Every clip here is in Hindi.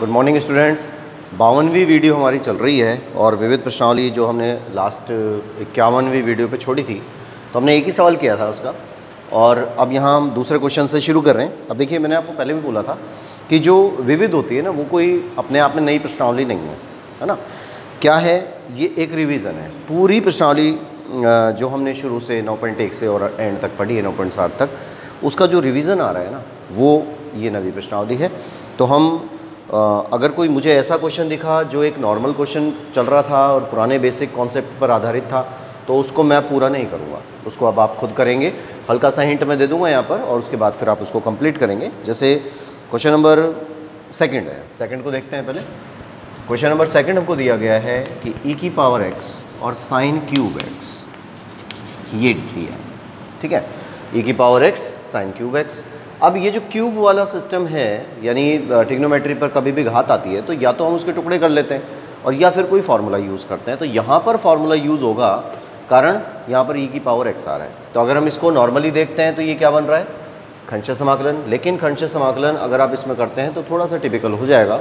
Good morning students. 52वीं वीडियो हमारी चल रही है और विविध प्रश्नावली जो हमने लास्ट 51वीं वीडियो पे छोड़ी थी, तो हमने एक ही सवाल किया था उसका, और अब यहाँ हम दूसरे क्वेश्चन से शुरू कर रहे हैं। अब देखिए, मैंने आपको पहले भी बोला था कि जो विविध होती है ना, वो कोई अपने आप में नई प्रश्नावली नहीं है ना। क्या है, ये एक रिवीजन है। पूरी प्रश्नावली जो हमने शुरू से 9.1 से और एंड तक पढ़ी है 9.7 तक, उसका जो रिवीजन आ रहा है ना, वो ये नवी प्रश्नावली है। तो हम अगर कोई मुझे ऐसा क्वेश्चन दिखा जो एक नॉर्मल क्वेश्चन चल रहा था और पुराने बेसिक कॉन्सेप्ट पर आधारित था, तो उसको मैं पूरा नहीं करूँगा, उसको अब आप खुद करेंगे। हल्का सा हिंट मैं दे दूँगा यहाँ पर, और उसके बाद फिर आप उसको कंप्लीट करेंगे। जैसे क्वेश्चन नंबर सेकंड है, सेकंड को देखते हैं पहले। क्वेश्चन नंबर सेकंड हमको दिया गया है कि e की पावर x और साइन क्यूब x, ये दिया है, ठीक है। e की power x sign cube x। अब ये जो क्यूब वाला सिस्टम है, यानी ट्रिग्नोमेट्री पर कभी भी घात आती है तो या तो हम उसके टुकड़े कर लेते हैं और या फिर कोई फार्मूला यूज़ करते हैं। तो यहाँ पर फार्मूला यूज़ होगा, कारण यहाँ पर e की पावर x आ रहा है। तो अगर हम इसको नॉर्मली देखते हैं तो ये क्या बन रहा है, खंडशः समाकलन। लेकिन खंडशः समाकलन अगर आप इसमें करते हैं तो थोड़ा सा टिपिकल हो जाएगा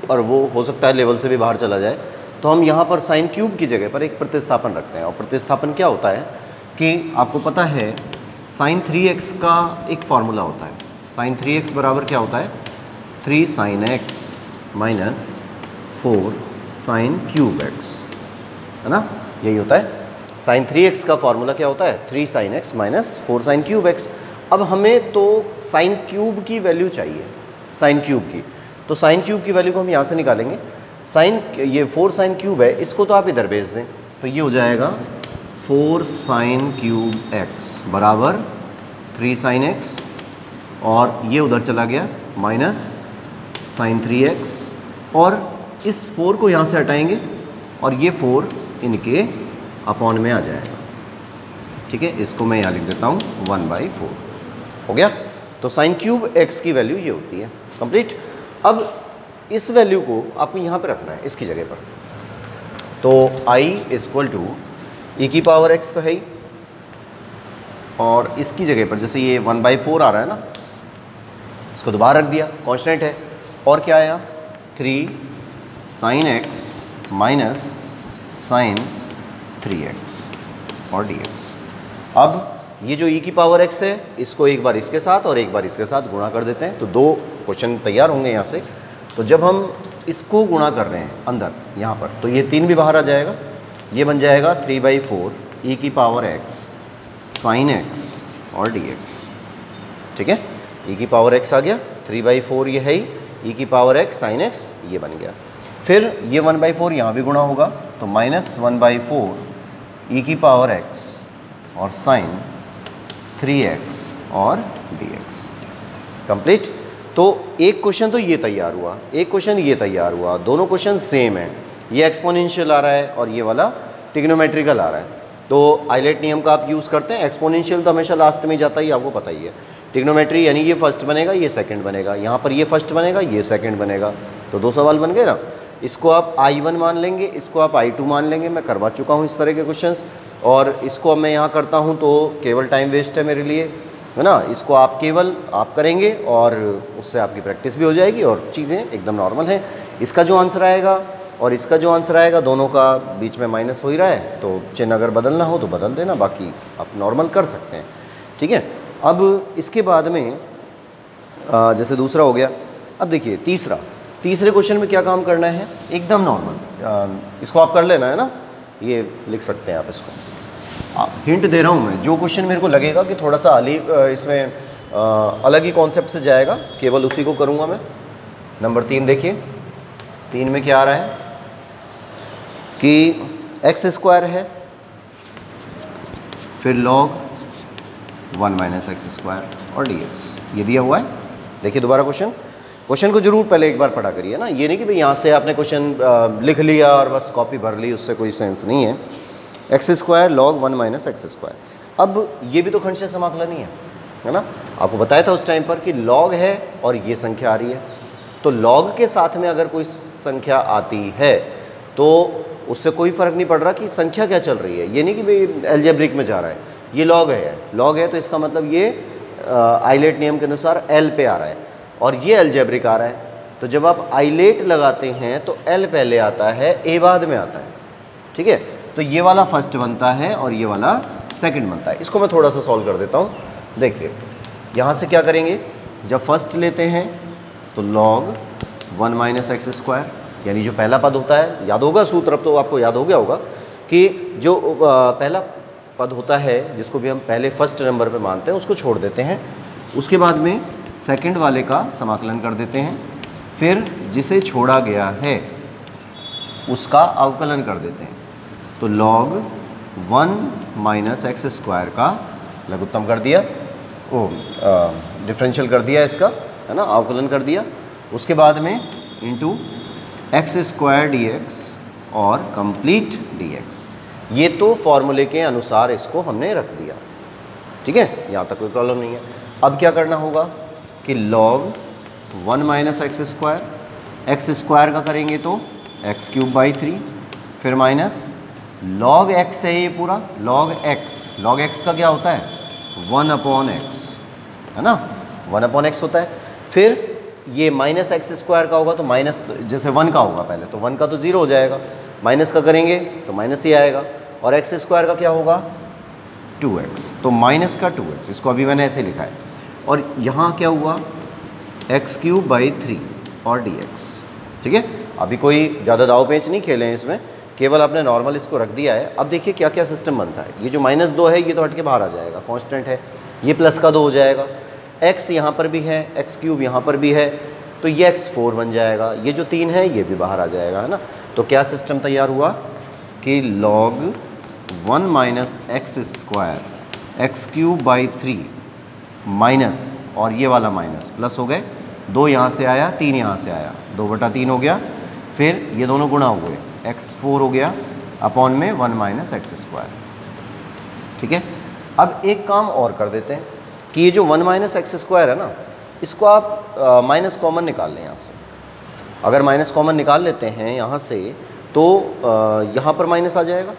और वो हो सकता है लेवल से भी बाहर चला जाए। तो हम यहाँ पर साइन क्यूब की जगह पर एक प्रतिस्थापन रखते हैं, और प्रतिस्थापन क्या होता है कि आपको पता है साइन 3x का एक फार्मूला होता है। साइन 3x बराबर क्या होता है, 3 sine x minus 4 sine cube x, है ना, यही होता है। साइन 3x का फार्मूला क्या होता है, 3 sine x minus 4 sine cube x। अब हमें तो साइन क्यूब की वैल्यू चाहिए, साइन क्यूब की। तो साइन क्यूब की वैल्यू को हम यहाँ से निकालेंगे। साइन, ये 4 साइन क्यूब है, इसको तो आप इधर भेज दें, तो ये हो जाएगा 4 साइन क्यूब x बराबर 3 साइन x, और ये उधर चला गया माइनस साइन 3x, और इस 4 को यहाँ से हटाएंगे और ये 4 इनके अपॉन में आ जाएगा, ठीक है। इसको मैं यहाँ लिख देता हूँ 1/4, हो गया। तो साइन क्यूब x की वैल्यू ये होती है, कंप्लीट। अब इस वैल्यू को आपको यहाँ पे रखना है, इसकी जगह पर। तो i इक्वल टू e की पावर x तो है ही, और इसकी जगह पर जैसे ये 1/4 आ रहा है ना, इसको दोबारा रख दिया, कांस्टेंट है। और क्या आया, 3 sine x minus sign 3x और dx। अब ये जो e की पावर x है, इसको एक बार इसके साथ और एक बार इसके साथ गुणा कर देते हैं, तो 2 क्वेश्चन तैयार होंगे यहाँ से। तो जब हम इसको गुणा कर रहे हैं अंदर यहाँ पर, तो ये 3 भी बाहर आ जाएगा, ये बन जाएगा 3/4 e की पावर x साइन x और dx, ठीक है। e की पावर x आ गया, 3/4 ये है ही, e की पावर x साइन x ये बन गया। फिर ये 1/4 यहाँ भी गुणा होगा, तो माइनस 1/4 e की पावर x और साइन 3x और dx, कंप्लीट। तो एक क्वेश्चन तो ये तैयार हुआ, एक क्वेश्चन ये तैयार हुआ, दोनों क्वेश्चन सेम है। ये एक्सपोनेंशियल आ रहा है और ये वाला ट्रिग्नोमेट्रिकल आ रहा है। तो आइलेट नियम का आप यूज़ करते हैं। एक्सपोनेंशियल तो हमेशा लास्ट में जाता ही, आपको पता ही है। ट्रिग्नोमेट्री यानी ये फर्स्ट बनेगा, ये सेकंड बनेगा, यहाँ पर ये फर्स्ट बनेगा, ये सेकंड बनेगा। तो 2 सवाल बन गए ना। इसको आप I1 मान लेंगे, इसको आप I2 मान लेंगे। मैं करवा चुका हूँ इस तरह के क्वेश्चंस, और इसको अब मैं यहाँ करता हूँ तो केवल टाइम वेस्ट है मेरे लिए, है ना। इसको आप केवल आप करेंगे और उससे आपकी प्रैक्टिस भी हो जाएगी और चीज़ें एकदम नॉर्मल हैं। इसका जो आंसर आएगा और इसका जो आंसर आएगा, दोनों का बीच में माइनस हो ही रहा है, तो चिन्ह अगर बदलना हो तो बदल देना, बाकी आप नॉर्मल कर सकते हैं, ठीक है। अब इसके बाद में जैसे दूसरा हो गया, अब देखिए तीसरे क्वेश्चन में क्या काम करना है, एकदम नॉर्मल। इसको आप कर लेना है ना, ये लिख सकते हैं आप इसको। हिंट दे रहा हूँ मैं, जो क्वेश्चन मेरे को लगेगा कि थोड़ा सा इसमें अलग ही कॉन्सेप्ट से जाएगा, केवल उसी को करूँगा मैं। नंबर 3 देखिए, 3 में क्या आ रहा है कि x² है, फिर log 1 माइनस x² और dx, ये दिया हुआ है। देखिए दोबारा क्वेश्चन को जरूर पहले एक बार पढ़ा करिए ना। ये नहीं कि भाई यहाँ से आपने क्वेश्चन लिख लिया और बस कॉपी भर ली, उससे कोई सेंस नहीं है। x² log 1 minus x²। अब ये भी तो खंडशः समाकलन ही है ना। आपको बताया था उस टाइम पर कि log है और ये संख्या आ रही है, तो log के साथ में अगर कोई संख्या आती है तो उससे कोई फ़र्क नहीं पड़ रहा कि संख्या क्या चल रही है। ये नहीं कि भाई एल्जेब्रिक में जा रहा है, ये log है तो इसका मतलब ये आइलेट नियम के अनुसार L पे आ रहा है, और ये एल्जेब्रिक आ रहा है। तो जब आप आइलेट लगाते हैं तो एल पहले आता है, ए बाद में आता है, ठीक है। तो ये वाला फर्स्ट बनता है और ये वाला सेकंड बनता है। इसको मैं थोड़ा सा सॉल्व कर देता हूँ। देखिए यहाँ से क्या करेंगे, जब फर्स्ट लेते हैं तो log 1 माइनस एक्स स्क्वायर, यानी जो पहला पद होता है, याद होगा सूत्र, अब तो आपको याद हो गया होगा कि जो पहला पद होता है जिसको भी हम पहले फर्स्ट नंबर पे मानते हैं उसको छोड़ देते हैं, उसके बाद में सेकंड वाले का समाकलन कर देते हैं, फिर जिसे छोड़ा गया है उसका अवकलन कर देते हैं। तो log 1 माइनस एक्स स्क्वायर का लघुत्तम कर दिया, डिफरेंशियल कर दिया इसका, है ना, अवकलन कर दिया। उसके बाद में into x square D x और कंप्लीट डी एक्स। ये तो फॉर्मूले के अनुसार इसको हमने रख दिया, ठीक है, यहाँ तक कोई प्रॉब्लम नहीं है। अब क्या करना होगा कि log 1 माइनस एक्स स्क्वायर का करेंगे तो एक्स क्यूब बाई 3, फिर माइनस log x है ये पूरा, log x का क्या होता है 1 अपॉन एक्स, है ना, 1 अपॉन एक्स होता है। फिर ये माइनस एक्स स्क्वायर का होगा तो माइनस, जैसे 1 का होगा पहले तो 1 का तो 0 हो जाएगा, माइनस का करेंगे तो माइनस ही आएगा, और एक्स स्क्वायर का क्या होगा 2x, तो माइनस का 2x, इसको अभी मैंने ऐसे लिखा है। और यहाँ क्या हुआ एक्स क्यूब बाई 3 और dx, ठीक है। अभी कोई ज़्यादा दाव पेच नहीं खेले हैं इसमें, केवल आपने नॉर्मल इसको रख दिया है। अब देखिए क्या क्या सिस्टम बनता है। ये जो -2 है ये तो हट के बाहर आ जाएगा, कांस्टेंट है, ये प्लस का 2 हो जाएगा, x यहाँ पर भी है, एक्स क्यूब यहाँ पर भी है, तो ये x4 बन जाएगा, ये जो 3 है ये भी बाहर आ जाएगा, है ना। तो क्या सिस्टम तैयार हुआ कि log 1 minus x square x cube by 3 minus, और ये वाला माइनस प्लस हो गए, 2 यहाँ से आया, 3 यहाँ से आया, 2/3 हो गया, फिर ये दोनों गुणा हुए, x4 हो गया अपॉन में 1 माइनस एक्स स्क्वायर, ठीक है। अब एक काम और कर देते हैं कि ये जो 1 माइनस एक्स स्क्वायर है ना, इसको आप माइनस कॉमन निकाल लें यहाँ से। अगर माइनस कॉमन निकाल लेते हैं यहाँ से तो यहाँ पर माइनस आ जाएगा,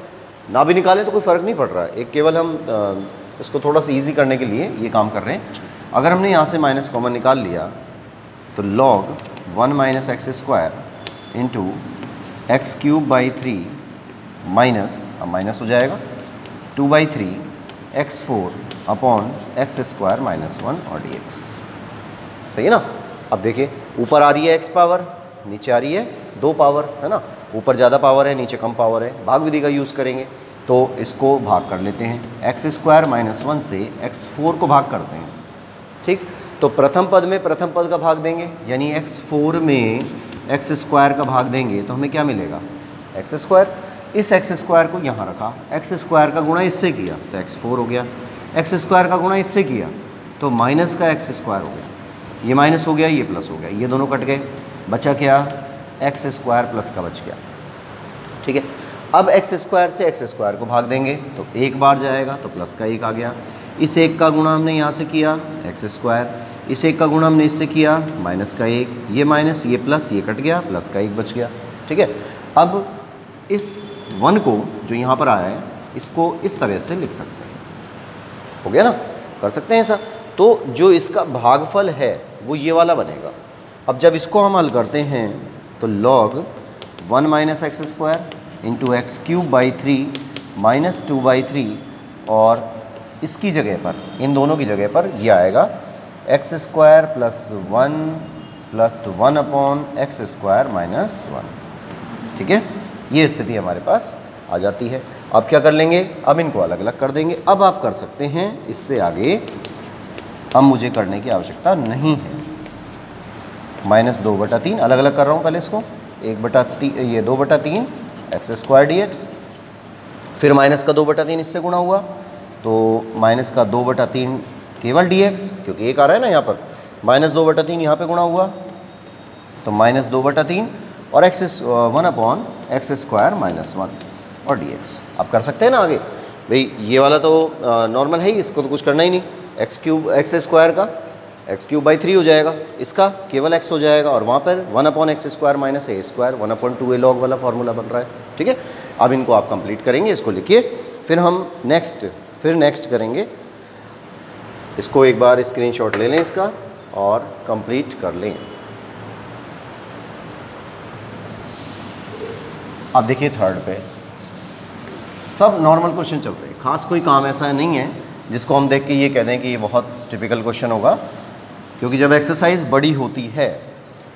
ना भी निकालें तो कोई फ़र्क नहीं पड़ रहा है, एक केवल हम इसको थोड़ा सा ईजी करने के लिए ये काम कर रहे हैं। अगर हमने यहाँ से माइनस कॉमन निकाल लिया तो log 1 minus x square into x cube by 3 minus, अब माइनस हो जाएगा 2/3 x4 upon x square minus 1 और dx, सही है ना। अब देखिए ऊपर आ रही है x पावर, नीचे आ रही है 2 पावर, है ना, ऊपर ज़्यादा पावर है, नीचे कम पावर है, भाग विधि का यूज़ करेंगे तो इसको भाग कर लेते हैं, एक्स स्क्वायर माइनस 1 से x4 को भाग करते हैं, ठीक। तो प्रथम पद में प्रथम पद का भाग देंगे, यानी x4 में एक्स स्क्वायर का भाग देंगे तो हमें क्या मिलेगा एक्स स्क्वायर। इस एक्स स्क्वायर को यहाँ रखा, एक्स स्क्वायर का गुणा इससे किया तो x4 हो गया, एक्स स्क्वायर का गुणा इससे किया तो माइनस का एक्स स्क्वायर हो गया, ये माइनस हो गया, ये प्लस हो गया, ये दोनों कट गए, बचा क्या एक्स स्क्वायर प्लस का बच गया, ठीक है। अब एक्स स्क्वायर से एक्स स्क्वायर को भाग देंगे तो एक बार जाएगा तो प्लस का 1 आ गया, इस 1 का गुणा हमने यहाँ से किया एक्स स्क्वायर, इस 1 का गुणा हमने इससे किया माइनस का 1, ये माइनस ये प्लस, ये कट गया, प्लस का 1 बच गया, ठीक है। अब इस 1 को जो यहाँ पर आया है इसको इस तरह से लिख सकते हैं, हो गया ना, कर सकते हैं ऐसा। तो जो इसका भागफल है वो ये वाला बनेगा। अब जब इसको हम हल करते हैं तो log 1 minus x square into x cube by 3 minus 2/3, और इसकी जगह पर, इन दोनों की जगह पर ये आएगा x square plus 1 upon x square minus 1, ठीक है। ये स्थिति हमारे पास आ जाती है। अब क्या कर लेंगे, अब इनको अलग अलग कर देंगे। अब आप कर सकते हैं, इससे आगे अब मुझे करने की आवश्यकता नहीं है। -2/3 अलग अलग कर रहा हूँ, पहले इसको 1/3, ये 2/3 एक्स स्क्वायर dx, फिर माइनस का 2/3 इससे गुणा हुआ तो माइनस का 2/3 केवल dx, क्योंकि एक आ रहा है ना यहाँ पर, -2/3 यहाँ पे गुणा हुआ तो -2/3 और 1 अपॉन एक्स स्क्वायर माइनस 1 और dx। अब कर सकते हैं ना आगे, भाई ये वाला तो नॉर्मल है ही, इसको तो कुछ करना ही नहीं, एक्स स्क्वायर का एक्स क्यूब बाई 3 हो जाएगा, इसका केवल x हो जाएगा, और वहाँ पर 1 upon x square minus a square 1/2a log वाला फॉर्मूला बन रहा है, ठीक है। अब इनको आप कंप्लीट करेंगे, इसको लिखिए, फिर हम नेक्स्ट करेंगे। इसको एक बार स्क्रीनशॉट ले लें इसका और कंप्लीट कर लें। अब देखिए थर्ड पे सब नॉर्मल क्वेश्चन चल रहे हैं, खास कोई काम ऐसा नहीं है जिसको हम देख के ये कह दें कि ये बहुत टिपिकल क्वेश्चन होगा, क्योंकि जब एक्सरसाइज बड़ी होती है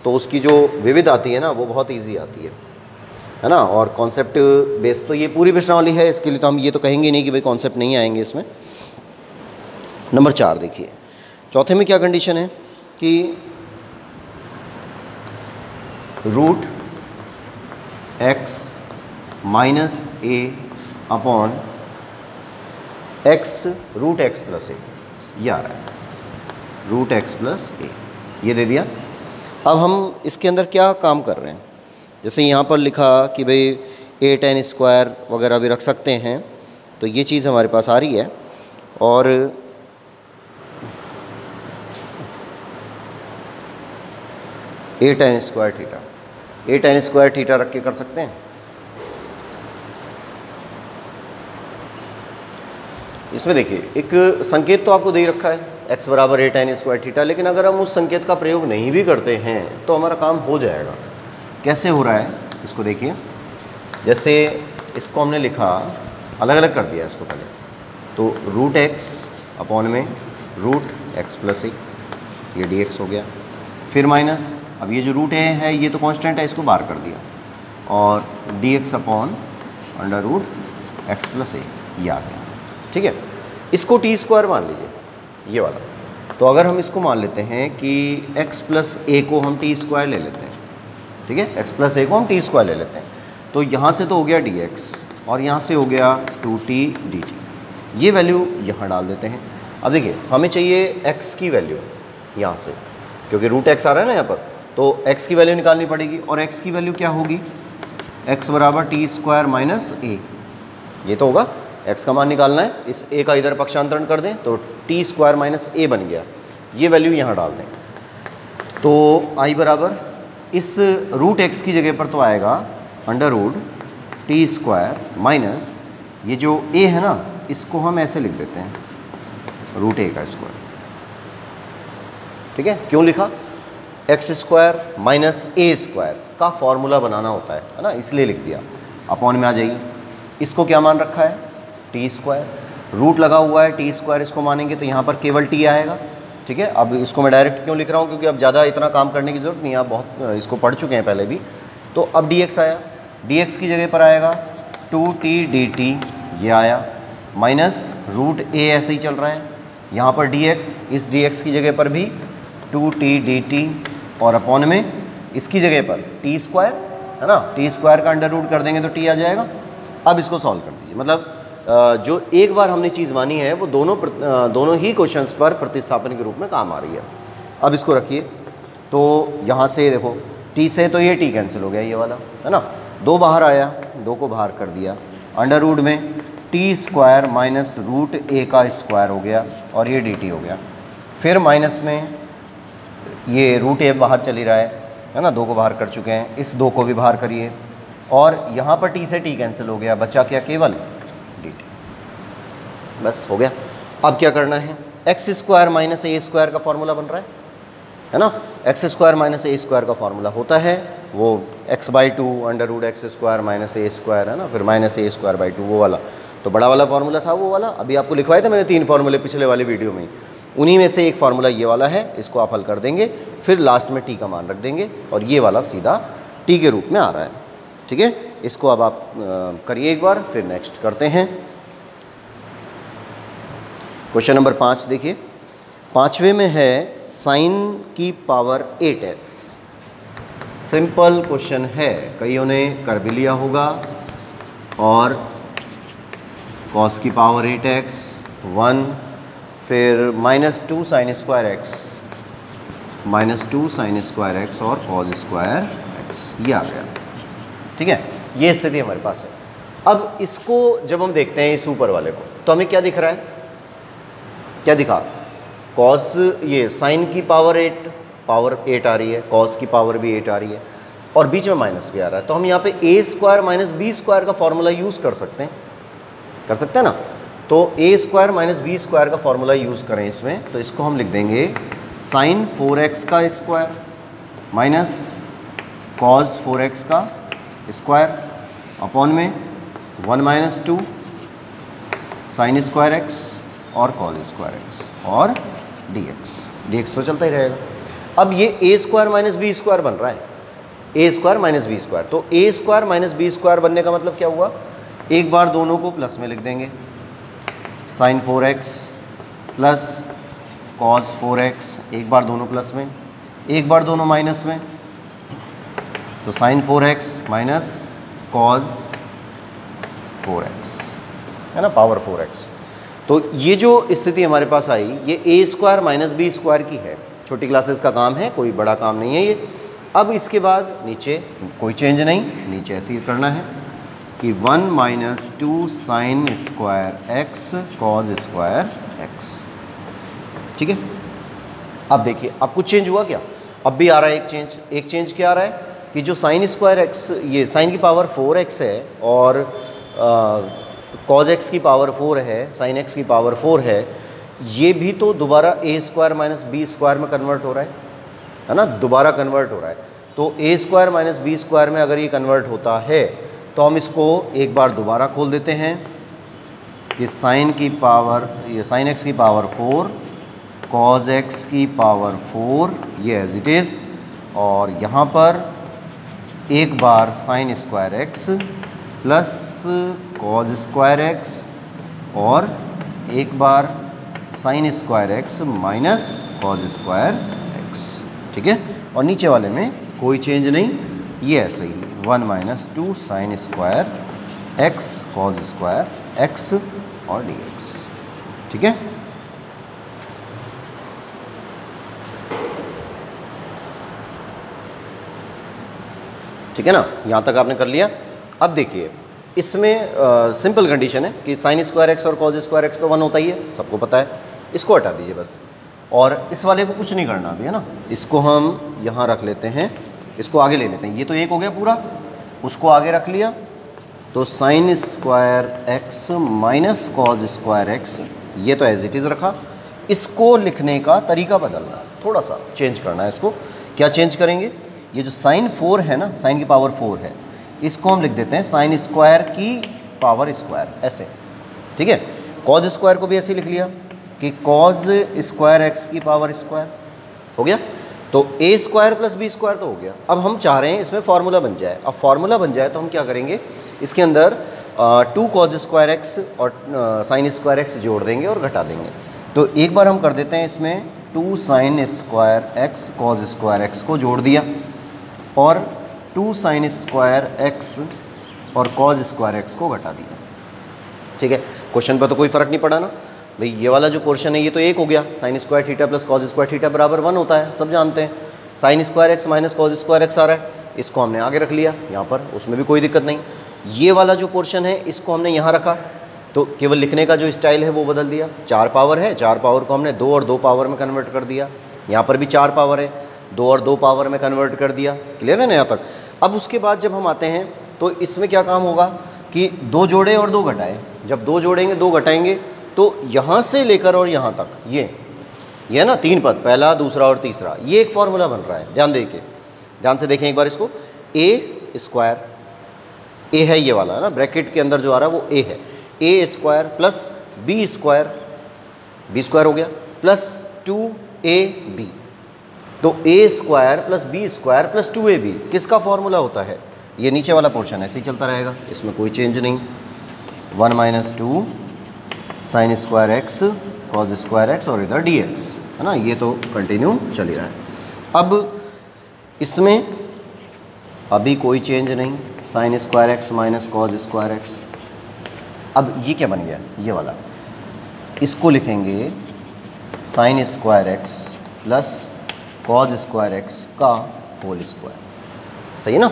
तो उसकी जो विविध आती है ना वो बहुत इजी आती है ना। और कॉन्सेप्ट बेस तो ये पूरी प्रश्नावली है, इसके लिए तो हम ये तो कहेंगे नहीं कि भाई कॉन्सेप्ट नहीं आएंगे इसमें। नंबर 4 देखिए, चौथे में क्या कंडीशन है कि root x minus a upon x root x plus a, ये आ रहा है रूट एक्स प्लस ए, ये दे दिया। अब हम इसके अंदर क्या काम कर रहे हैं, जैसे यहाँ पर लिखा कि भाई ए tan स्क्वायर वगैरह भी रख सकते हैं, तो ये चीज़ हमारे पास आ रही है। और ए tan स्क्वायर थीटा, ए tan स्क्वायर थीटा रख के कर सकते हैं। इसमें देखिए एक संकेत तो आपको दे ही रखा है x बराबर ए tan स्क्वायर थीटा, लेकिन अगर हम उस संकेत का प्रयोग नहीं भी करते हैं तो हमारा काम हो जाएगा। कैसे हो रहा है इसको देखिए, जैसे इसको हमने लिखा अलग अलग कर दिया इसको पहले, तो रूट एक्स अपॉन में रूट एक्स प्लस ए, ये डी एक्स हो गया, फिर माइनस, अब ये जो रूट ए है ये तो कांस्टेंट है, इसको बाहर कर दिया, और d x upon under root x plus a, ये आ गया। ठीक है, इसको टी स्क्वायर मान लीजिए ये वाला, तो अगर हम इसको मान लेते हैं कि x प्लस ए को हम टी स्क्वायर ले लेते हैं, ठीक है, x प्लस ए को हम टी स्क्वायर ले लेते हैं, तो यहाँ से तो हो गया dx और यहाँ से हो गया 2t dt, ये वैल्यू यहाँ डाल देते हैं। अब देखिए हमें चाहिए x की वैल्यू यहाँ से, क्योंकि रूट x आ रहा है ना यहाँ पर, तो x की वैल्यू निकालनी पड़ेगी, और x की वैल्यू क्या होगी, x बराबर टी स्क्वायर माइनस ए, ये तो होगा, x का मान निकालना है, इस a का इधर पक्षांतरण कर दें तो टी स्क्वायर माइनस ए बन गया, ये वैल्यू यहाँ डाल दें, तो i बराबर इस रूट x की जगह पर तो आएगा under root T square minus ये जो a है ना, इसको हम ऐसे लिख देते हैं रूट a का स्क्वायर। ठीक है, क्यों लिखा, x square minus a square का फॉर्मूला बनाना होता है ना, इसलिए लिख दिया। अपॉन में आ जाइए, इसको क्या मान रखा है, टी स्क्वायर, रूट लगा हुआ है, टी स्क्वायर इसको मानेंगे तो यहाँ पर केवल टी आएगा। ठीक है, अब इसको मैं डायरेक्ट क्यों लिख रहा हूँ, क्योंकि अब ज़्यादा इतना काम करने की ज़रूरत नहीं है, आप बहुत इसको पढ़ चुके हैं पहले भी। तो अब dx आया, dx की जगह पर आएगा 2t dt, ये आया, माइनस रूट a ऐसे ही चल रहा है, यहाँ पर dx, इस dx की जगह पर भी 2t dt, और अपॉन में इसकी जगह पर टी स्क्वायर है ना, टी स्क्वायर का अंडर रूट कर देंगे तो t आ जाएगा। अब इसको सॉल्व कर दीजिए, मतलब जो एक बार हमने चीज़ मानी है वो दोनों ही क्वेश्चंस पर प्रतिस्थापन के रूप में काम आ रही है। अब इसको रखिए, तो यहाँ से देखो t से तो ये t कैंसिल हो गया, ये वाला है ना, 2 बाहर आया, 2 को बाहर कर दिया, अंडर रूट में टी स्क्वायर माइनस रूट ए का स्क्वायर हो गया, और ये dt हो गया, फिर माइनस में ये रूट ए बाहर चली रहा है ना, 2 को बाहर कर चुके हैं, इस 2 को भी बाहर करिए, और यहाँ पर t से t कैंसिल हो गया, बचा क्या, केवल dt, बस हो गया। अब क्या करना है, x square minus a square का फॉर्मूला बन रहा है ना, x square minus a square का फॉर्मूला होता है वो x/2 under root x square minus a square है ना, फिर माइनस ए स्क्वायर बाई 2, वो वाला तो बड़ा वाला फार्मूला था, वो वाला अभी आपको लिखवाया था मैंने 3 फार्मूले पिछले वाले वीडियो में, उन्हीं में से एक फार्मूला ये वाला है, इसको आप हल कर देंगे, फिर लास्ट में t का मान रख देंगे, और ये वाला सीधा t के रूप में आ रहा है। ठीक है, इसको अब आप करिए एक बार, फिर नेक्स्ट करते हैं। क्वेश्चन नंबर 5 देखिए, 5वें में है साइन की पावर 8x। सिंपल क्वेश्चन है, कईयों ने कर भी लिया होगा, और कॉस की पावर 8x 1, फिर -2 sine square x, -2 sine square x और कॉस स्क्वायर x, ये आ गया। ठीक है, ये स्थिति हमारे पास है। अब इसको जब हम देखते हैं इस ऊपर वाले को, तो हमें क्या दिख रहा है, क्या दिखा, कॉस, ये साइन की पावर 8 आ रही है, कॉस की पावर भी 8 आ रही है, और बीच में माइनस भी आ रहा है, तो हम यहाँ पे a square minus B square का फॉर्मूला यूज़ कर सकते हैं ना। तो a square minus B square का फॉर्मूला यूज़ करें इसमें, तो इसको हम लिख देंगे साइन 4x का स्क्वायर माइनस कॉस 4x का स्क्वायर, अपॉन में 1 माइनस 2 साइन स्क्वायर एक्स और कॉज स्क्वायर एक्स और dx तो चलता ही रहेगा। अब ये a square minus B square बन रहा है, a square minus B square, तो a square minus B square बनने का मतलब क्या हुआ, एक बार दोनों को प्लस में लिख देंगे, sign 4x plus cos 4x, एक बार दोनों प्लस में, एक बार दोनों माइनस में, तो sign 4x minus cos 4x है ना, पावर 4x। तो ये जो स्थिति हमारे पास आई ये a square minus B square की है, छोटी क्लासेस का काम है, कोई बड़ा काम नहीं है ये। अब इसके बाद नीचे कोई चेंज नहीं, नीचे ऐसे ही करना है कि 1 minus 2 sine square x cos square x, ठीक है। अब देखिए अब कुछ चेंज हुआ क्या, अब भी आ रहा है एक चेंज क्या आ रहा है कि जो साइन स्क्वायर एक्स, ये साइन की पावर 4x है और कॉज एक्स की पावर 4 है, साइन एक्स की पावर 4 है, ये भी तो दोबारा a square minus B square में कन्वर्ट हो रहा है ना, दोबारा कन्वर्ट हो रहा है। तो a square minus B square में अगर ये कन्वर्ट होता है तो हम इसको एक बार दोबारा खोल देते हैं कि साइन की पावर, ये साइन एक्स की पावर 4 कॉज एक्स की पावर 4 ये एज इट इज़, और यहाँ पर एक बार sine square x plus cos square x और एक बार sine square x minus cos square x, ठीक है। और नीचे वाले में कोई चेंज नहीं, ये ऐसे ही 1 minus 2 sine square x cos square x और dx, ठीक है। ठीक है ना, यहाँ तक आपने कर लिया। अब देखिए इसमें सिंपल कंडीशन है कि साइन स्क्वायर एक्स और कॉज स्क्वायर एक्स तो 1 होता ही है, सबको पता है, इसको हटा दीजिए बस। और इस वाले को कुछ नहीं करना अभी, है ना, इसको हम यहाँ रख लेते हैं, इसको आगे ले लेते हैं, ये तो एक हो गया पूरा, उसको आगे रख लिया, तो sign square x minus cos square x, ये तो एज इट इज़ रखा। इसको लिखने का तरीका बदलना है, थोड़ा सा चेंज करना है इसको। क्या चेंज करेंगे, ये जो साइन 4 है ना, साइन की पावर 4 है, इसको हम लिख देते हैं साइन स्क्वायर की पावर स्क्वायर, ऐसे, ठीक है। कॉज स्क्वायर को भी ऐसे लिख लिया कि कॉज स्क्वायर एक्स की पावर स्क्वायर हो गया, तो a square plus B square तो हो गया। अब हम चाह रहे हैं इसमें फार्मूला बन जाए, अब फार्मूला बन जाए तो हम क्या करेंगे, इसके अंदर 2 कॉज स्क्वायर एक्स और साइन स्क्वायर एक्स जोड़ देंगे और घटा देंगे। तो एक बार हम कर देते हैं इसमें 2 sine square x cos square x को जोड़ दिया और 2 साइन स्क्वायर एक्स और कॉज स्क्वायर एक्स को घटा दिया, ठीक है। क्वेश्चन पर तो कोई फ़र्क नहीं पड़ा ना भाई, ये वाला जो पोर्शन है ये तो एक हो गया, sine square theta plus cos square theta बराबर 1 होता है, सब जानते हैं। Sine square x minus cos square x आ रहा है, इसको हमने आगे रख लिया यहाँ पर, उसमें भी कोई दिक्कत नहीं। ये वाला जो पोर्शन है इसको हमने यहाँ रखा, तो केवल लिखने का जो स्टाइल है वो बदल दिया। 4 पावर है, 4 पावर को हमने 2 और 2 पावर में कन्वर्ट कर दिया, यहाँ पर भी 4 पावर है, 2 और 2 पावर में कन्वर्ट कर दिया। क्लियर है ना यहाँ तक। अब उसके बाद जब हम आते हैं तो इसमें क्या काम होगा कि 2 जोड़े और 2 घटाए, जब 2 जोड़ेंगे 2 घटाएंगे तो यहाँ से लेकर और यहाँ तक ये है ना 3 पद, पहला दूसरा और तीसरा, ये एक फार्मूला बन रहा है। ध्यान से देखें एक बार इसको, a स्क्वायर, a है ये वाला है ना, ब्रैकेट के अंदर जो आ रहा है वो a है, a square plus b square हो गया प्लस 2ab, तो a square plus b square plus 2ab किसका फार्मूला होता है, ये नीचे वाला पोर्शन ऐसे ही चलता रहेगा, इसमें कोई चेंज नहीं। 1 minus 2 sine square x cos square x और इधर dx, है ना, ये तो कंटिन्यू चल ही रहा है। अब इसमें अभी कोई चेंज नहीं, sine square x minus cos square x. अब ये क्या बन गया, ये वाला, इसको लिखेंगे sine square x plus cos square x का होल स्क्वायर, सही है ना।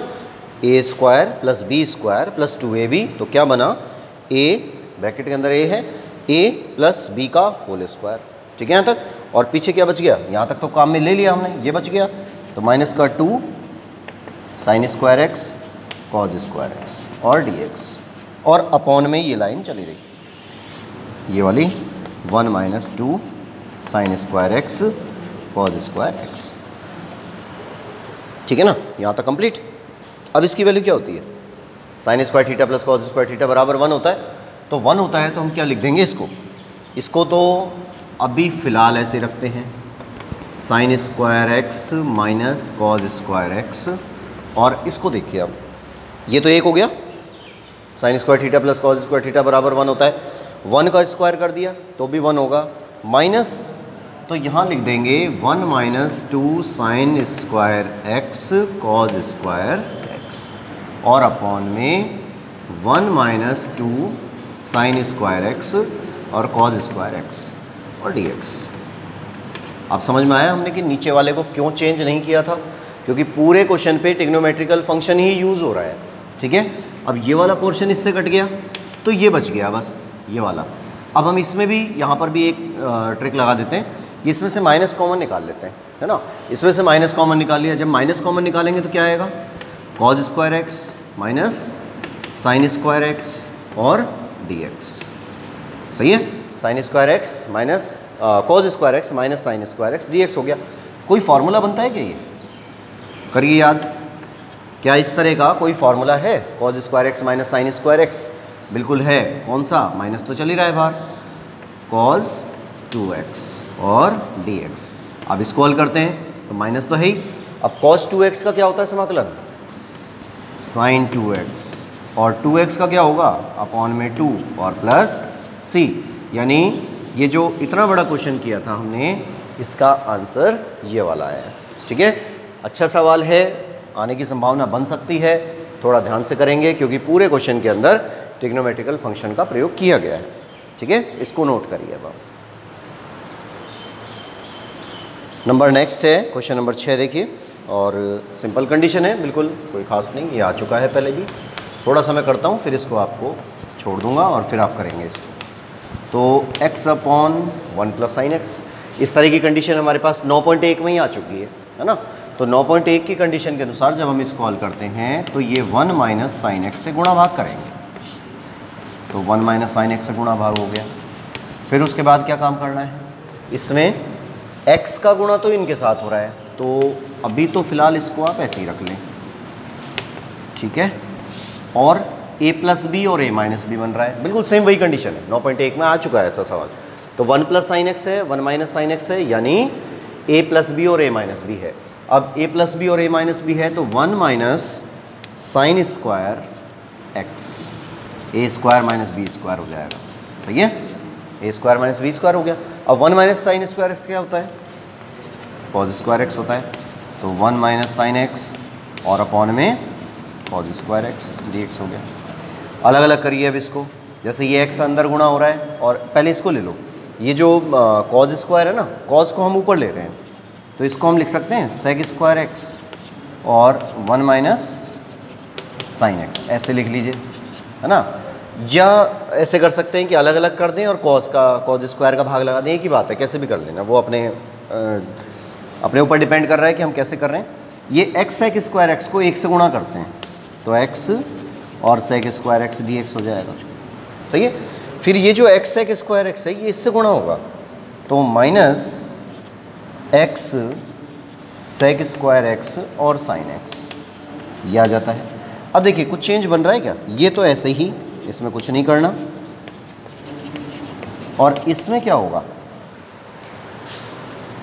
a square plus B square plus 2ab, तो क्या बना, a ब्रैकेट के अंदर a है, a प्लस बी का होल स्क्वायर, ठीक है यहाँ तक। और पीछे क्या बच गया, यहाँ तक तो काम में ले लिया हमने, ये बच गया, तो माइनस का 2 sine square x cos square x और dx, और अपॉन में ये लाइन चली रही, ये वाली 1 minus 2 sine square x cos square x, ठीक है ना, यहाँ तक कंप्लीट। अब इसकी वैल्यू क्या होती है, sign square theta plus cos square theta बराबर 1 होता है। तो 1 होता है तो हम क्या लिख देंगे इसको तो अभी फ़िलहाल ऐसे रखते हैं, sine square x minus cos square x. और इसको देखिए अब, ये तो 1 हो गया, sine square theta plus cos square theta बराबर 1 होता है। 1 का स्क्वायर कर दिया तो भी 1 होगा, माइनस तो यहाँ लिख देंगे 1 minus 2 sine square x cos square x और अपॉन में 1 माइनस 2 साइन स्क्वायर एक्स और कॉस स्क्वायर एक्स और डी एक्स। अब समझ में आया हमने कि नीचे वाले को क्यों चेंज नहीं किया था, क्योंकि पूरे क्वेश्चन पे ट्रिग्नोमेट्रिकल फंक्शन ही यूज़ हो रहा है। ठीक है, अब ये वाला पोर्शन इससे कट गया तो ये बच गया बस ये वाला। अब हम इसमें भी यहाँ पर भी एक ट्रिक लगा देते हैं, इसमें से माइनस कॉमन निकाल लेते हैं, है ना। इसमें से माइनस कॉमन निकाल लिया, जब माइनस कॉमन निकालेंगे तो क्या आएगा, cos square x minus sine square x और डी एक्स। सही है, sign square x minus cos square x minus sine square x d x हो गया। कोई फार्मूला बनता है क्या, ये करिए याद, क्या इस तरह का कोई फार्मूला है, cos square x minus sine square x? बिल्कुल है, कौन सा, माइनस तो चल ही रहा है बाहर, कॉस 2x और dx। अब इसको हल करते हैं तो माइनस तो है ही, अब cos 2x का क्या होता है समाकलन, sin 2x और 2x का क्या होगा अपॉन में 2 और प्लस c। यानी ये जो इतना बड़ा क्वेश्चन किया था हमने, इसका आंसर ये वाला है। ठीक है, अच्छा सवाल है, आने की संभावना बन सकती है, थोड़ा ध्यान से करेंगे क्योंकि पूरे क्वेश्चन के अंदर ट्रिग्नोमेट्रिकल फंक्शन का प्रयोग किया गया है। ठीक है, इसको नोट करिए। अब नंबर नेक्स्ट है क्वेश्चन नंबर 6 देखिए, और सिंपल कंडीशन है, बिल्कुल कोई खास नहीं, ये आ चुका है पहले भी। थोड़ा सा मैं करता हूँ फिर इसको आपको छोड़ दूंगा और फिर आप करेंगे इसको। तो x upon 1 plus sine x, इस तरह की कंडीशन हमारे पास 9.1 में ही आ चुकी है ना। तो 9.1 की कंडीशन के अनुसार जब हम इसको हल करते हैं तो ये 1 माइनस साइन एक्स से गुणा भाग करेंगे, तो 1 माइनस साइन एक्स से गुणा भाग हो गया। फिर उसके बाद क्या काम करना है, इसमें x का गुणा तो इनके साथ हो रहा है, तो अभी तो फिलहाल इसको आप ऐसे ही रख लें। ठीक है, और a प्लस बी और a माइनस बी बन रहा है, बिल्कुल सेम वही कंडीशन है, 9.1 में आ चुका है ऐसा सवाल। तो 1 प्लस साइन एक्स है, 1 माइनस साइन एक्स है, यानी a प्लस बी और a माइनस बी है। अब a प्लस बी और a माइनस बी है तो 1 minus sine square x, a square minus B square हो जाएगा। सही है, a square minus B square हो गया। अब 1 माइनस साइन स्क्वायर एक्स क्या होता है, कॉस स्क्वायर एक्स होता है, तो 1 माइनस साइन एक्स और अपॉन में cos square x d x हो गया। अलग अलग करिए अब इसको, जैसे ये x अंदर गुणा हो रहा है, और पहले इसको ले लो, ये जो कॉस स्क्वायर है ना, कॉस को हम ऊपर ले रहे हैं तो इसको हम लिख सकते हैं सेक स्क्वायर एक्स और 1 माइनस साइन एक्स, ऐसे लिख लीजिए, है ना। या ऐसे कर सकते हैं कि अलग अलग कर दें और कॉस स्क्वायर का भाग लगा दें, एक ही बात है, कैसे भी कर लेना, वो अपने ऊपर डिपेंड कर रहा है कि हम कैसे कर रहे हैं। ये एक्स सेक स्क्वायर एक्स को 1 से गुणा करते हैं तो x और sec square x d x हो जाएगा। सही है, फिर ये जो x सेक स्क्वायर एक्स है ये इससे गुणा होगा, तो minus x sec square x और साइन एक्स, ये आ जाता है। अब देखिए कुछ चेंज बन रहा है क्या, ये तो ऐसे ही, इसमें कुछ नहीं करना, और इसमें क्या होगा,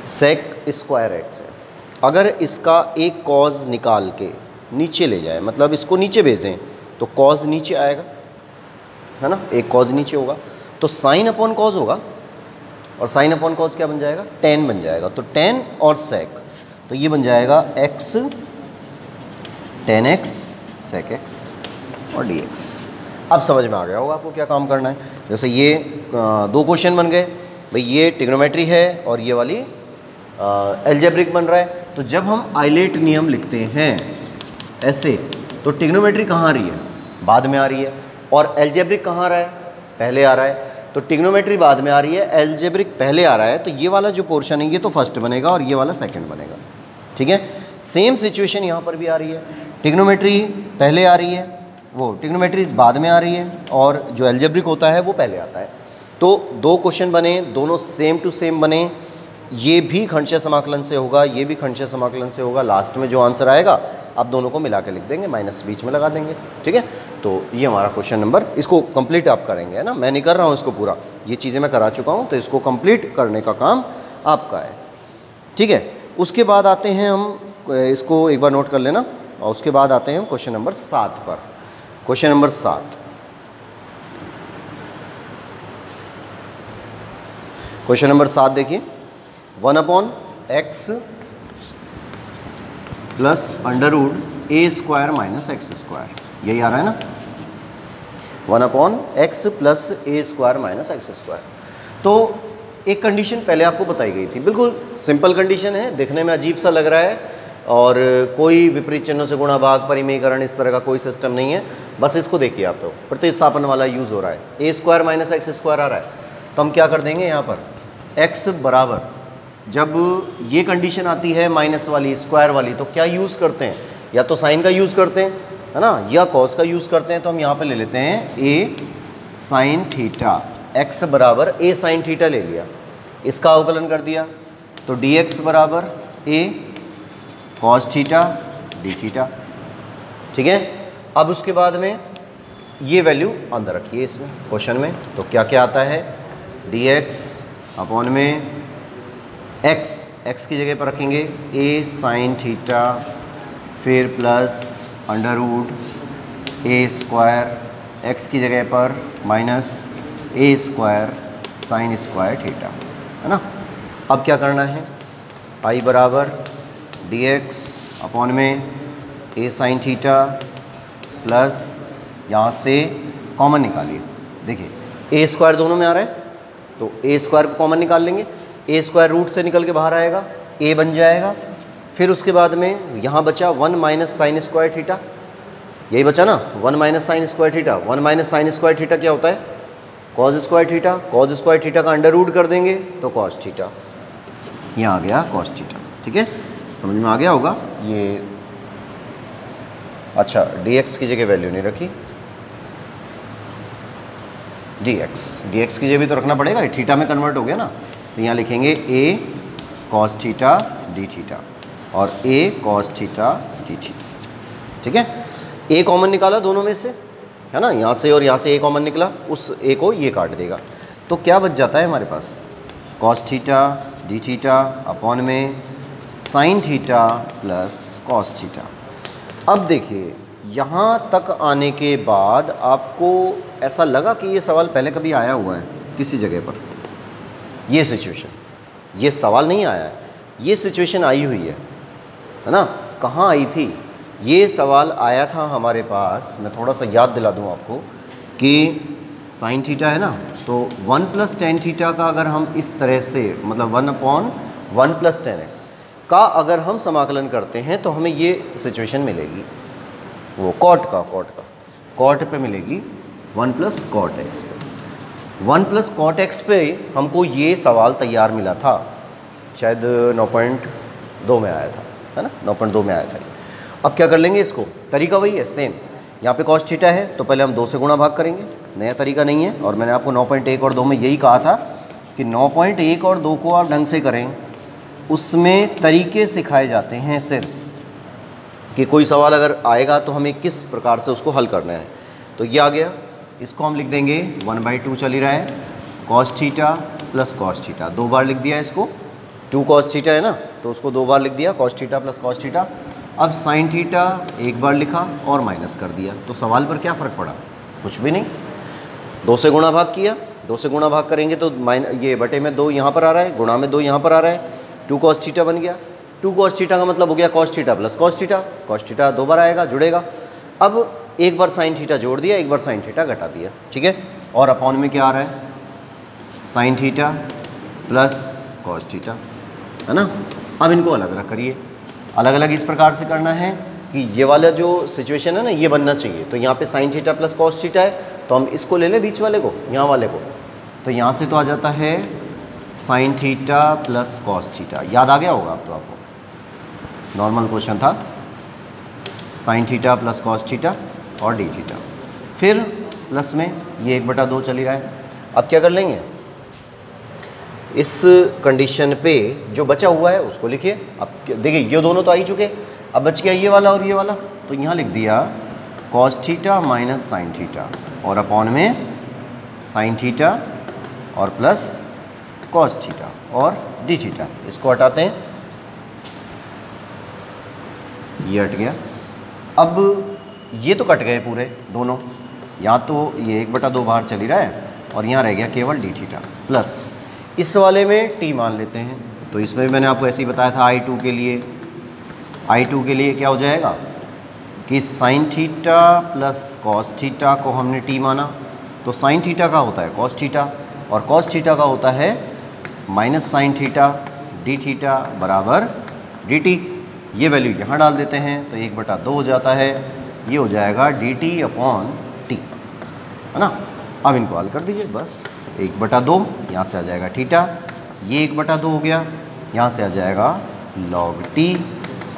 सेक स्क्वायर एक्स है, अगर इसका एक कॉज निकाल के नीचे ले जाए, मतलब इसको नीचे भेजें तो कॉज नीचे आएगा, है ना, एक कॉज नीचे होगा, तो साइन अपॉन कॉज होगा, और साइन अपॉन कॉज क्या बन जाएगा, टेन बन जाएगा। तो टेन और सेक, तो ये बन जाएगा x tan x sec x और डी एक्स। अब समझ में आ गया होगा आपको क्या काम करना है। जैसे ये 2 क्वेश्चन बन गए भाई, ये ट्रिग्नोमेट्री है और ये वाली एल्जेब्रिक बन रहा है। तो जब हम आइलेट नियम लिखते हैं ऐसे, तो ट्रिग्नोमेट्री कहाँ आ रही है, बाद में आ रही है, और एल्जेब्रिक कहाँ आ रहा है, पहले आ रहा है। तो ट्रिग्नोमेट्री बाद में आ रही है, एल्जेब्रिक पहले आ रहा है, तो ये वाला जो पोर्शन है ये तो फर्स्ट बनेगा और ये वाला सेकंड बनेगा। ठीक है, सेम सिचुएशन यहाँ पर भी आ रही है, ट्रिग्नोमेट्री पहले आ रही है, वो ट्रिग्नोमेट्री बाद में आ रही है, और जो एल्जेब्रिक होता है वो पहले आता है। तो 2 क्वेश्चन बने, दोनों सेम टू सेम बने, ये भी खंडशः समाकलन से होगा, ये भी खंडशः समाकलन से होगा। लास्ट में जो आंसर आएगा आप दोनों को मिला के लिख देंगे, माइनस बीच में लगा देंगे, ठीक है। तो ये हमारा क्वेश्चन नंबर, इसको कंप्लीट आप करेंगे, है ना। मैं नहीं कर रहा हूँ इसको पूरा, ये चीज़ें मैं करा चुका हूँ, तो इसको कंप्लीट करने का काम आपका है, ठीक है। उसके बाद आते हैं हम, इसको एक बार नोट कर लेना, और उसके बाद आते हैं हम क्वेश्चन नंबर 7 पर। क्वेश्चन नंबर 7, क्वेश्चन नंबर 7 देखिए, 1/x प्लस अंडर रूट ए स्क्वायर माइनस एक्स स्क्वायर, यही आ रहा है ना। 1/x प्लस ए स्क्वायर माइनस एक्स स्क्वायर। तो एक कंडीशन पहले आपको बताई गई थी, बिल्कुल सिंपल कंडीशन है, देखने में अजीब सा लग रहा है, और कोई विपरीत चिन्हों से गुणा भाग परिमेयकरण इस तरह का कोई सिस्टम नहीं है। बस इसको देखिए आप, तो प्रतिस्थापन वाला यूज़ हो रहा है, ए स्क्वायर माइनस एक्स स्क्वायर आ रहा है। तो हम क्या कर देंगे यहाँ पर, x बराबर, जब ये कंडीशन आती है माइनस वाली स्क्वायर वाली, तो क्या यूज़ करते हैं, या तो साइन का यूज़ करते हैं, है ना, या कॉस का यूज़ करते हैं। तो हम यहाँ पे ले लेते हैं a साइन थीटा, x बराबर a साइन थीटा ले लिया, इसका अवकलन कर दिया, तो dx बराबर a cos theta d theta, ठीक है। अब उसके बाद में ये वैल्यू अंदर रखिए इसमें क्वेश्चन में, तो क्या क्या आता है, dx अपॉन में x की जगह पर रखेंगे a साइन थीटा, फिर प्लस अंडर रूट ए स्क्वायर, x की जगह पर minus a square sine square theta, है ना। अब क्या करना है, i बराबर dx अपॉन में a साइन थीटा प्लस, यहाँ से कॉमन निकालिए, देखिए a स्क्वायर दोनों में आ रहा है, तो a स्क्वायर को कॉमन निकाल लेंगे, a स्क्वायर रूट से निकल के बाहर आएगा, a बन जाएगा। फिर उसके बाद में यहाँ बचा 1 माइनस साइन स्क्वायर थीटा, यही बचा ना, 1 minus sine square theta. 1 minus sine square theta क्या होता है, cos square theta. Cos square theta का अंडर रूट कर देंगे तो कॉस थीटा, यहाँ आ गया कॉस थीटा, ठीक है, समझ में आ गया होगा ये। अच्छा, dx की जगह वैल्यू नहीं रखी, dx की जगह भी तो रखना पड़ेगा, थीटा में कन्वर्ट हो गया ना, तो यहाँ लिखेंगे a cos theta d theta और a cos theta d theta, ठीक है। a कॉमन निकाला दोनों में से, है ना, यहाँ से और यहाँ से a कॉमन निकला, उस a को ये काट देगा, तो क्या बच जाता है हमारे पास, cos theta d theta upon में sine theta plus cos theta. अब देखिए, यहाँ तक आने के बाद आपको ऐसा लगा कि ये सवाल पहले कभी आया हुआ है किसी जगह पर, ये सिचुएशन, ये सवाल नहीं आया है, ये सिचुएशन आई हुई है ना। कहाँ आई थी, ये सवाल आया था हमारे पास, मैं थोड़ा सा याद दिला दूँ आपको कि साइन थीटा है ना, तो 1 प्लस टेन थीटा का अगर हम इस तरह से, मतलब 1/1 प्लस 10x का अगर हम समाकलन करते हैं तो हमें ये सिचुएशन मिलेगी, वो कॉट पे मिलेगी 1 प्लस कॉट एक्स पे। 1 प्लस कॉट एक्स पे हमको ये सवाल तैयार मिला था, शायद 9.2 में आया था, है ना, 9.2 में आया था। अब क्या कर लेंगे इसको, तरीका वही है सेम, यहाँ पे कॉस थीटा है तो पहले हम 2 से गुणा भाग करेंगे, नया तरीका नहीं है। और मैंने आपको 9.1 और 2 में यही कहा था कि 9.1 और 2 को आप ढंग से करें, उसमें तरीके सिखाए जाते हैं सिर्फ, कि कोई सवाल अगर आएगा तो हमें किस प्रकार से उसको हल करना है। तो ये आ गया, इसको हम लिख देंगे 1/2 चल ही रहा है, cos theta plus cos theta, 2 बार लिख दिया इसको, 2 कॉस थीटा है ना, तो उसको 2 बार लिख दिया, cos theta plus cos theta. अब साइन थीटा 1 बार लिखा और माइनस कर दिया, तो सवाल पर क्या फ़र्क पड़ा, कुछ भी नहीं। 2 से गुणा भाग किया, 2 से गुणा भाग करेंगे तो ये बटे में 2 यहाँ पर आ रहा है, गुणा में 2 यहाँ पर आ रहा है, 2 कॉस थीटा बन गया। 2 कॉस थीटा का मतलब हो गया cos theta plus cos theta, cos theta 2 बार आएगा, जुड़ेगा। अब एक बार साइन थीटा जोड़ दिया, एक बार साइन थीटा घटा दिया, ठीक है। और अपॉन में क्या आ रहा है, sine theta plus cos theta, है ना। अब इनको अलग अलग करिए, अलग अलग इस प्रकार से करना है कि ये वाला जो सिचुएशन है ना, ये बनना चाहिए। तो यहाँ पे sign theta plus cos theta है, तो हम इसको ले लें बीच वाले को, यहाँ वाले को, तो यहाँ से तो आ जाता है sine theta plus cos theta, याद आ गया होगा अब तो आपको, नॉर्मल क्वेश्चन था, sign theta plus cos theta और डी थीटा। फिर प्लस में ये 1/2 चल ही रहा है। अब क्या कर लेंगे, इस कंडीशन पे जो बचा हुआ है उसको लिखिए। अब देखिए ये दोनों तो आ ही चुके, अब बच गया ये वाला और ये वाला, तो यहाँ लिख दिया cos theta minus sine theta और अपॉन में साइन थीटा और प्लस कॉस थीटा और डी थीटा। इसको हटाते हैं, ये हट गया। अब ये तो कट गए पूरे दोनों, यहाँ तो ये 1/2 बाहर चल ही रहा है और यहाँ रह गया केवल डी थीटा प्लस इस वाले में टी मान लेते हैं। तो इसमें भी मैंने आपको ऐसे ही बताया था I2 के लिए, I2 के लिए क्या हो जाएगा कि sign theta plus cos theta को हमने टी माना, तो साइन थीटा का होता है कॉस थीटा और कॉस थीटा का होता है minus sine theta, d theta बराबर डी टी। ये वैल्यू यहाँ डाल देते हैं तो 1/2 हो जाता है, ये हो जाएगा डी टी अपॉन टी, है ना। अब इनको हल कर दीजिए, बस 1/2 यहाँ से आ जाएगा थीटा, ये 1/2 हो गया, यहाँ से आ जाएगा लॉग टी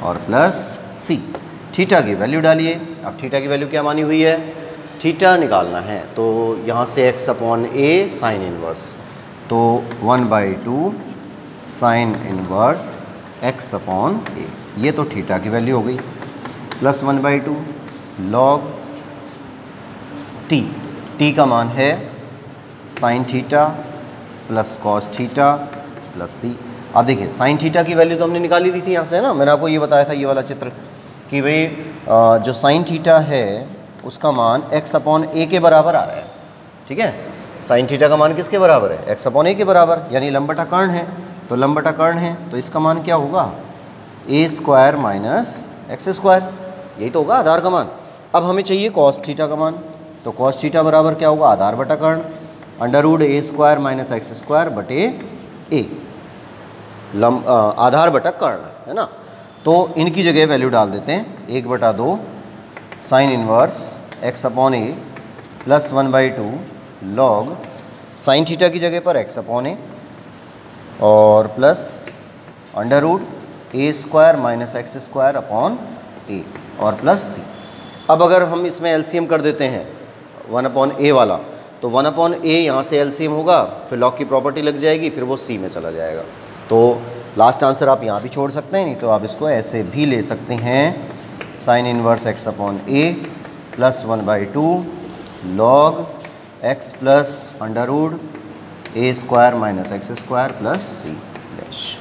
और प्लस सी। थीटा की वैल्यू डालिए। अब थीटा की वैल्यू क्या मानी हुई है, थीटा निकालना है, तो यहाँ से x अपॉन ए साइन इनवर्स, तो 1/2 साइन इनवर्स x अपॉन ए, ये तो थीटा की वैल्यू हो गई, प्लस 1/2 लॉग टी, टी का मान है sine theta plus cos theta plus c. अब देखिए साइन थीटा की वैल्यू तो हमने निकाली दी थी यहाँ से, है ना। मैंने आपको ये बताया था ये वाला चित्र कि भाई जो साइन थीटा है उसका मान x अपॉन ए के बराबर आ रहा है, ठीक है। साइन थीटा का मान किसके बराबर है, x अपॉन ए के बराबर, यानी लंबटा कर्ण है, तो लंबटा कर्ण है तो इसका मान क्या होगा a² माइनस x², यही तो होगा आधार का मान। अब हमें चाहिए कॉस थीटा का मान, तो कॉस थीटा बराबर क्या होगा आधार बटा कर्ण, √a² माइनस x² बटे ए, आधार बटा कर्ण, है ना। तो इनकी जगह वैल्यू डाल देते हैं, 1/2 sign inverse x upon a plus 1/2 log sine theta की जगह पर x अपॉन ए और plus √a² minus x² upon ए और प्लस सी। अब अगर हम इसमें एलसीएम कर देते हैं 1/a वाला, तो 1/a यहाँ से एलसीएम होगा, फिर लॉग की प्रॉपर्टी लग जाएगी, फिर वो सी में चला जाएगा। तो लास्ट आंसर आप यहाँ भी छोड़ सकते हैं, नहीं तो आप इसको ऐसे भी ले सकते हैं, sine inverse x upon a plus 1/2 log x plus √a² minus x² plus c dash.